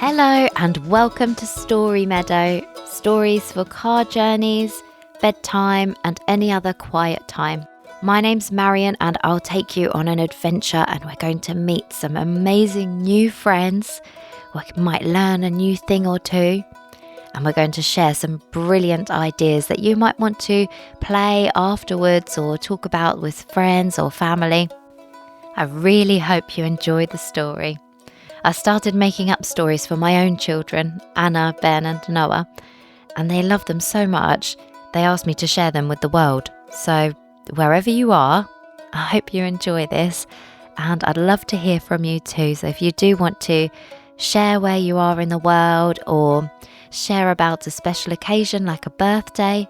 Hello and welcome to Story Meadow, stories for car journeys, bedtime and any other quiet time. My name's Marion and I'll take you on an adventure and we're going to meet some amazing new friends. We might learn a new thing or two and we're going to share some brilliant ideas that you might want to play afterwards or talk about with friends or family. I really hope you enjoy the story. I started making up stories for my own children, Anna, Ben and Noah, and they love them so much, they asked me to share them with the world. So wherever you are, I hope you enjoy this, and I'd love to hear from you too. So if you do want to share where you are in the world or share about a special occasion like a birthday,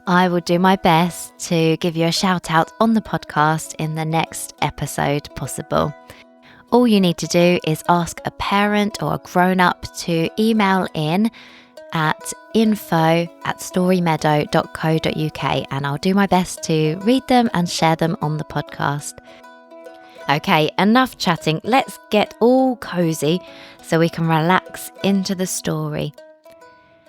I will do my best to give you a shout out on the podcast in the next episode possible. All you need to do is ask a parent or a grown-up to email in at info@storymeadow.co.uk and I'll do my best to read them and share them on the podcast. Okay, enough chatting. Let's get all cozy so we can relax into the story.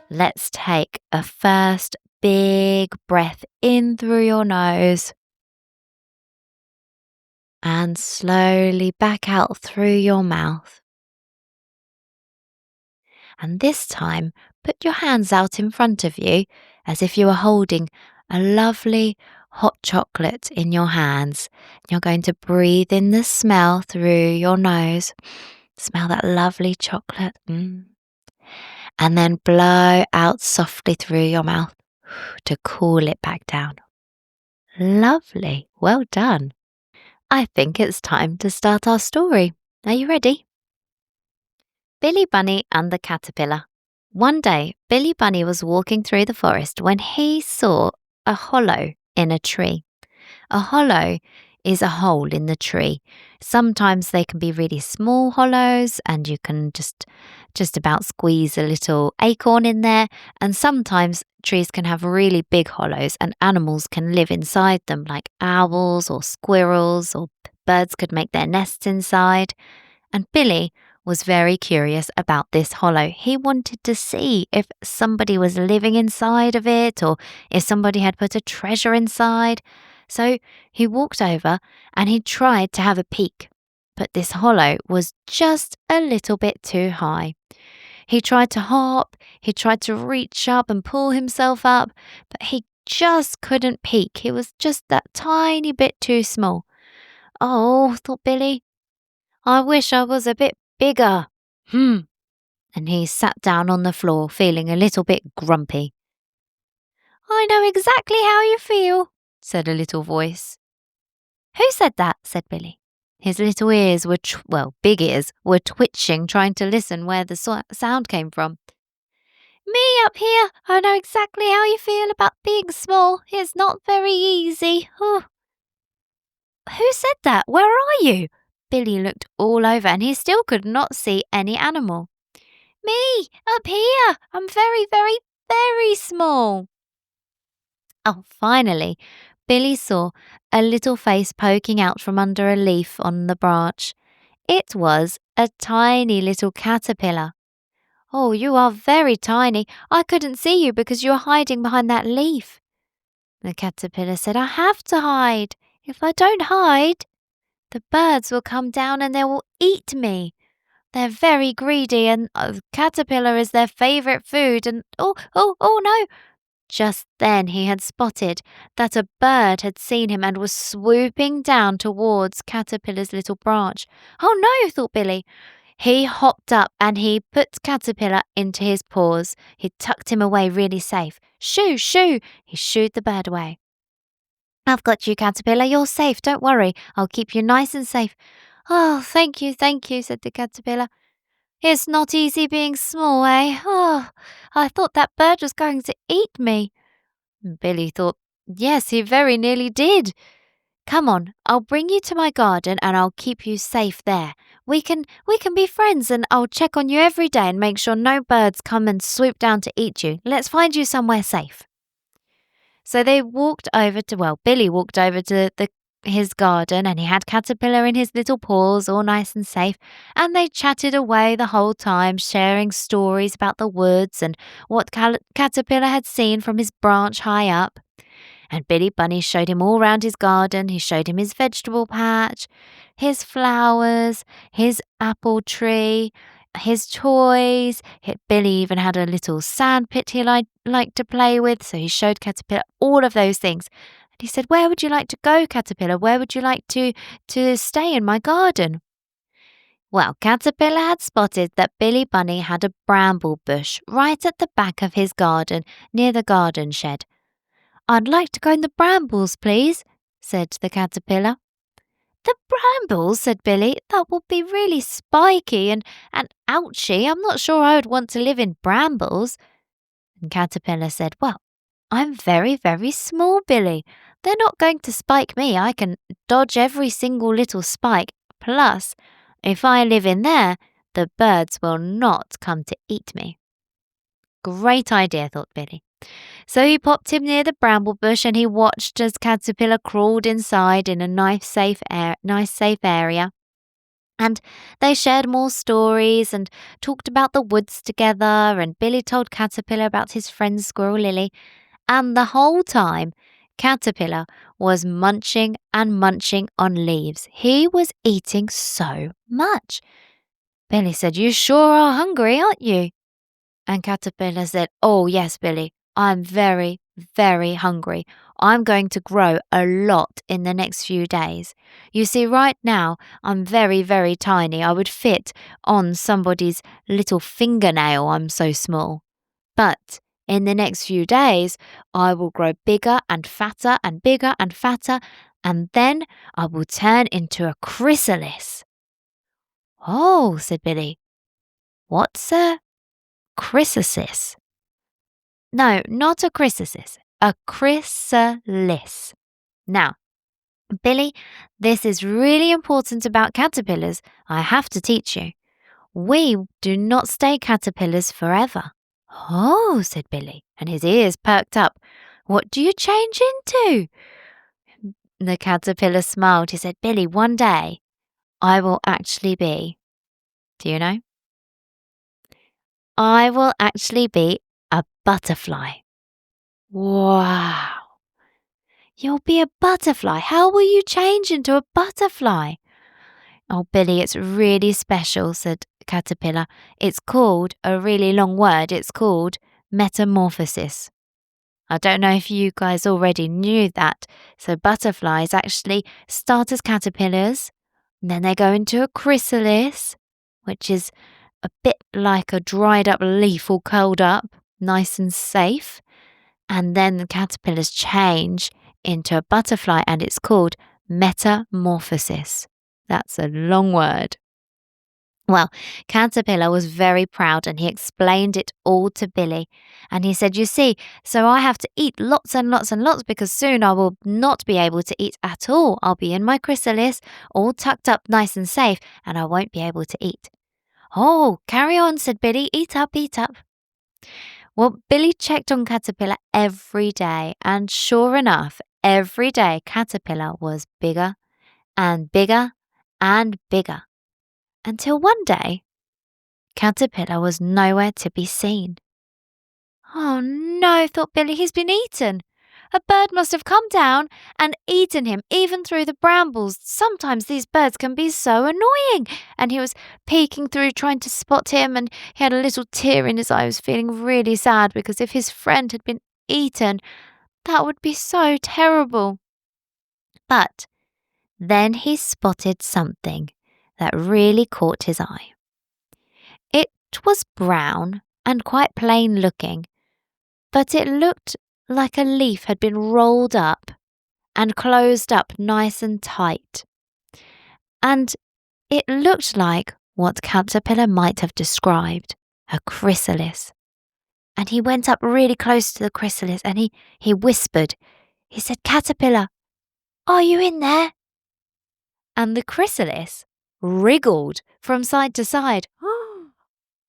Let's take a first big breath in through your nose and slowly back out through your mouth. And this time, put your hands out in front of you as if you were holding a lovely hot chocolate in your hands. You're going to breathe in the smell through your nose. Smell that lovely chocolate. And then blow out softly through your mouth to cool it back down. Lovely. Well done. I think it's time to start our story. Are you ready? Billy Bunny and the Caterpillar. One day, Billy Bunny was walking through the forest when he saw a hollow in a tree. A hollow is a hole in the tree. Sometimes they can be really small hollows and you can just about squeeze a little acorn in there. And sometimes trees can have really big hollows and animals can live inside them, like owls or squirrels, or birds could make their nests inside. And Billy was very curious about this hollow. He wanted to see if somebody was living inside of it or if somebody had put a treasure inside. So he walked over and he tried to have a peek, but this hollow was just a little bit too high. He tried to hop, he tried to reach up and pull himself up, but he just couldn't peek. He was just that tiny bit too small. Oh, thought Billy, I wish I was a bit bigger. And he sat down on the floor feeling a little bit grumpy. I know exactly how you feel, said a little voice. Who said that? Said Billy. His little ears were, big ears, were twitching, trying to listen where the sound came from. Me up here. I know exactly how you feel about being small. It's not very easy. Who said that? Where are you? Billy looked all over and he still could not see any animal. Me, up here. I'm very, very, very small. Oh, finally, Billy saw a little face poking out from under a leaf on the branch. It was a tiny little caterpillar. Oh, you are very tiny. I couldn't see you because you were hiding behind that leaf. The caterpillar said, I have to hide. If I don't hide, the birds will come down and they will eat me. They're very greedy and caterpillar is their favourite food and oh no. Just then he had spotted that a bird had seen him and was swooping down towards Caterpillar's little branch. Oh no, thought Billy. He hopped up and he put Caterpillar into his paws. He tucked him away really safe. Shoo, shoo! He shooed the bird away. I've got you, Caterpillar. You're safe. Don't worry. I'll keep you nice and safe. Oh, thank you, said the Caterpillar. It's not easy being small, eh? Oh, I thought that bird was going to eat me. Billy thought, yes, he very nearly did. Come on, I'll bring you to my garden and I'll keep you safe there. We can be friends and I'll check on you every day and make sure no birds come and swoop down to eat you. Let's find you somewhere safe. So Billy walked over to the his garden and he had Caterpillar in his little paws, all nice and safe, and they chatted away the whole time, sharing stories about the woods and what Caterpillar had seen from his branch high up. And Billy Bunny showed him all round his garden. He showed him his vegetable patch, his flowers, his apple tree, his toys. Billy even had a little sand pit he liked to play with, so he showed Caterpillar all of those things. And he said, "Where would you like to go, Caterpillar? Where would you like to stay in my garden?" Well, Caterpillar had spotted that Billy Bunny had a bramble bush right at the back of his garden, near the garden shed. "I'd like to go in the brambles, please," said the caterpillar. "The brambles," said Billy. "That would be really spiky and ouchy. I'm not sure I would want to live in brambles." And Caterpillar said, "Well, I'm very, very small, Billy. They're not going to spike me. I can dodge every single little spike. Plus, if I live in there, the birds will not come to eat me." Great idea, thought Billy. So he popped him near the bramble bush and he watched as Caterpillar crawled inside in a nice safe area. And they shared more stories and talked about the woods together, and Billy told Caterpillar about his friend Squirrel Lily. And the whole time, Caterpillar was munching and munching on leaves. He was eating so much. Billy said, "You sure are hungry, aren't you?" And Caterpillar said, "Oh, yes, Billy. I'm very, very hungry. I'm going to grow a lot in the next few days. You see, right now, I'm very, very tiny. I would fit on somebody's little fingernail. I'm so small. But in the next few days, I will grow bigger and fatter and bigger and fatter, and then I will turn into a chrysalis." "Oh," said Billy. "What's a chrysalis?" "No, not a chrysalis, a chrysalis." Now, Billy, this is really important about caterpillars. I have to teach you. We do not stay caterpillars forever. "Oh," said Billy, and his ears perked up. "What do you change into?" The caterpillar smiled. He said, "Billy, one day I will actually be," do you know? "I will actually be a butterfly." Wow. "You'll be a butterfly. How will you change into a butterfly?" "Oh, Billy, it's really special," said Caterpillar. "It's called a really long word. It's called metamorphosis." I don't know if you guys already knew that. So butterflies actually start as caterpillars, and then they go into a chrysalis, which is a bit like a dried up leaf all curled up, nice and safe. And then the caterpillars change into a butterfly, and it's called metamorphosis. That's a long word. Well, Caterpillar was very proud and he explained it all to Billy. And he said, "You see, so I have to eat lots and lots and lots because soon I will not be able to eat at all. I'll be in my chrysalis, all tucked up nice and safe, and I won't be able to eat." "Oh, carry on," said Billy. "Eat up, eat up." Well, Billy checked on Caterpillar every day, and sure enough, every day Caterpillar was bigger and bigger and bigger. Until one day, Caterpillar was nowhere to be seen. "Oh no," thought Billy, "he's been eaten. A bird must have come down and eaten him, even through the brambles. Sometimes these birds can be so annoying." And he was peeking through trying to spot him, and he had a little tear in his eye. He was feeling really sad because if his friend had been eaten, that would be so terrible. But then he spotted something that really caught his eye. It was brown and quite plain looking, but it looked like a leaf had been rolled up and closed up nice and tight. And it looked like what Caterpillar might have described, a chrysalis. And he went up really close to the chrysalis and he whispered. He said, "Caterpillar, are you in there?" And the chrysalis wriggled from side to side.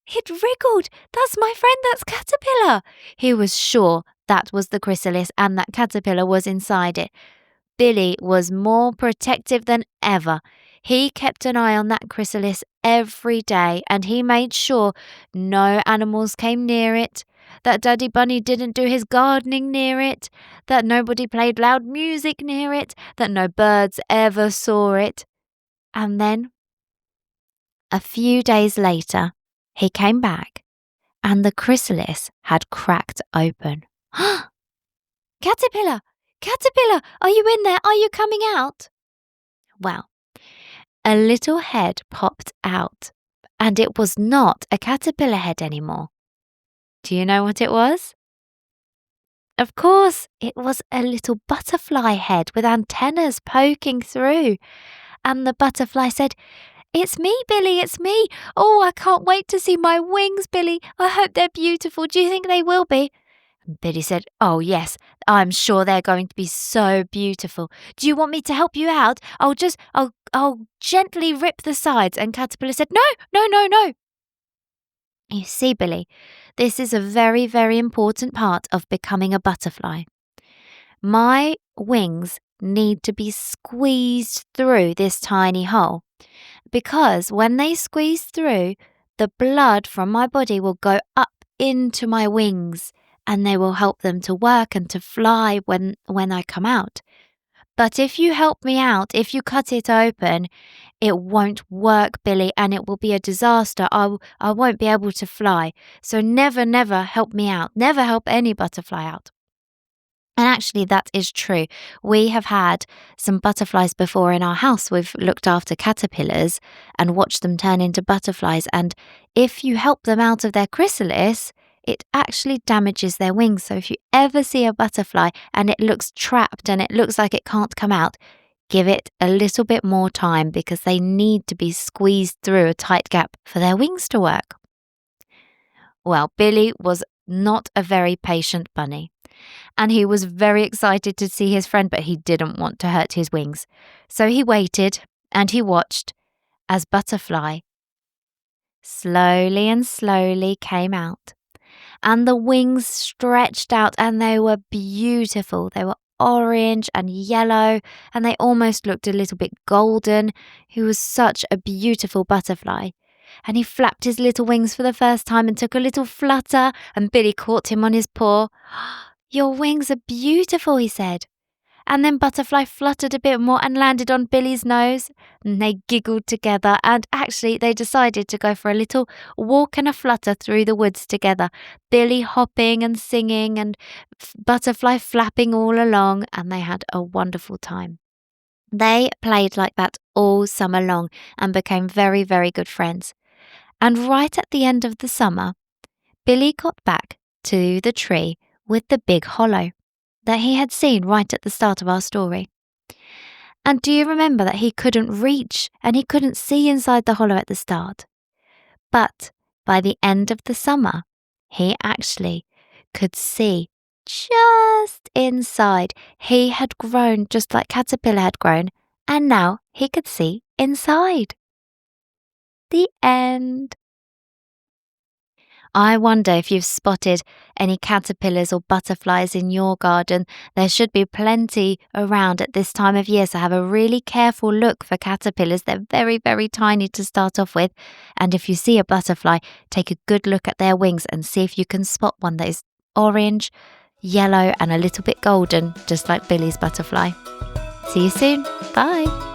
It wriggled! "That's my friend, that's Caterpillar!" He was sure that was the chrysalis and that Caterpillar was inside it. Billy was more protective than ever. He kept an eye on that chrysalis every day, and he made sure no animals came near it, that Daddy Bunny didn't do his gardening near it, that nobody played loud music near it, that no birds ever saw it. And then, a few days later, he came back, and the chrysalis had cracked open. "Caterpillar! Caterpillar! Are you in there? Are you coming out?" Well, a little head popped out, and it was not a caterpillar head anymore. Do you know what it was? Of course, it was a little butterfly head with antennas poking through. And the butterfly said, "It's me, Billy, it's me. Oh, I can't wait to see my wings, Billy. I hope they're beautiful. Do you think they will be?" And Billy said, "Oh, yes, I'm sure they're going to be so beautiful. Do you want me to help you out? I'll gently rip the sides." And Caterpillar said, "No, no, no, no." You see, Billy, this is a very, very important part of becoming a butterfly. My wings need to be squeezed through this tiny hole, because when they squeeze through, the blood from my body will go up into my wings, and they will help them to work and to fly when I come out. But if you help me out, if you cut it open, it won't work, Billy, and it will be a disaster. I won't be able to fly. So never, never help me out. Never help any butterfly out. And actually, that is true. We have had some butterflies before in our house. We've looked after caterpillars and watched them turn into butterflies. And if you help them out of their chrysalis, it actually damages their wings. So if you ever see a butterfly and it looks trapped and it looks like it can't come out, give it a little bit more time, because they need to be squeezed through a tight gap for their wings to work. Well, Billy was not a very patient bunny, and he was very excited to see his friend, but he didn't want to hurt his wings. So he waited and he watched as Butterfly slowly and slowly came out, and the wings stretched out, and they were beautiful. They were orange and yellow, and they almost looked a little bit golden. He was such a beautiful butterfly. And he flapped his little wings for the first time and took a little flutter, and Billy caught him on his paw. "Your wings are beautiful," he said. And then Butterfly fluttered a bit more and landed on Billy's nose. And they giggled together, and actually they decided to go for a little walk and a flutter through the woods together, Billy hopping and singing and Butterfly flapping all along, and they had a wonderful time. They played like that all summer long and became very, very good friends. And right at the end of the summer, Billy got back to the tree with the big hollow that he had seen right at the start of our story. And do you remember that he couldn't reach and he couldn't see inside the hollow at the start? But by the end of the summer, he actually could see just inside. He had grown just like Caterpillar had grown, and now he could see inside. The end. I wonder if you've spotted any caterpillars or butterflies in your garden. There should be plenty around at this time of year, so have a really careful look for caterpillars. They're very, very tiny to start off with. And if you see a butterfly, take a good look at their wings and see if you can spot one that is orange, yellow, and a little bit golden, just like Billy's butterfly. See you soon. Bye.